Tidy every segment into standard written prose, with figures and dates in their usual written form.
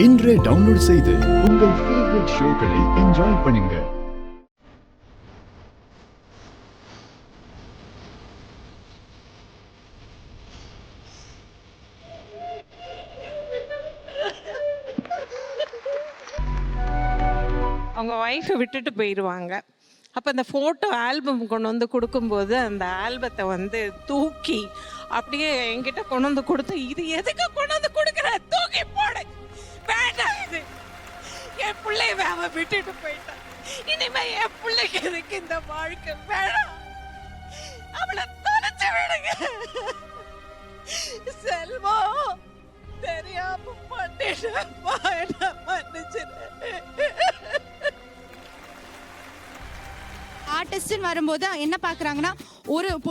இன்றே டவுன்லோட் செய்து உங்கள் ஃபேவரட் ஷோக்களை என்ஜாய் பண்ணுங்க. அவங்க ஒய்ஃபை விட்டுட்டு போயிடுவாங்க. அப்போ அந்த ஃபோட்டோ ஆல்பம் கொண்டு வந்து கொடுக்கும்போது அந்த ஆல்பத்தை வந்து தூக்கி அப்படியே என்கிட்ட கொண்டு வந்து கொடுத்து, இது எதுக்கு கொண்டு வந்து கொடுக்குற, தூக்கி போடு, வேண்டாம், இது என் பிள்ளைய அவன் விட்டுட்டு போயிட்டான், இனிமே என் பிள்ளைக்கு எதுக்கு இந்த வாழ்க்கை, வேண்டாம், அவளை தொலைச்சு விடுங்க. செல்வம் தெரியாம பண்ணிட்டப்பா, என்ன மன்னிச்சிரு. ஆர்டிஸ்ட்னு வரும்போது என்ன பாக்குறாங்கன்னா,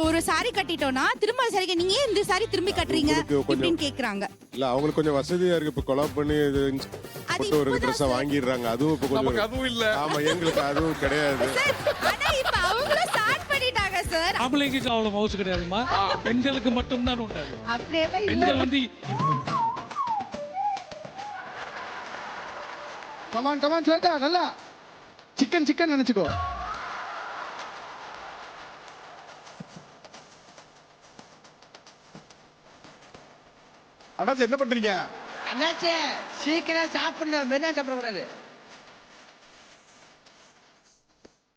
ஒரு சாரி கட்டிட்டோம்னா திரும்ப சாரி நீங்க ஏன் இந்த சாரி திரும்பி கட்டுறீங்க இப்படின்னு கேக்குறாங்க. இல்ல அவங்களுக்கு கொஞ்சம் வசதியா இருக்கு, இப்ப கொலாப் பண்ணி போட்டு ஒரு ட்ரெஸ் வாங்கிடுறாங்க. அதுவும் இப்ப கொஞ்சம் அதுவும் இல்ல. ஆமா, எங்களுக்கு அதுவும் கிடையாது. ஆனா இப்ப அவங்கள ஸ்டார்ட் பண்ணிட்டாங்க சார். ஆம்பளைங்களுக்கு அவ்வளவு மவுஸ் கிடையாதுமா, பெண்களுக்கு மட்டும் தான் உண்டு. அப்படியே பெண்கள் வந்து கமான் சொல்லிட்டா நல்லா சிக்கன் நினைச்சுக்கோ. அண்ணாச்சி என்ன பண்றீங்க? அண்ணாச்சி சீக்கிரம் சாப்பிடணும், மென்னா சாப்பிடக்கூடாது.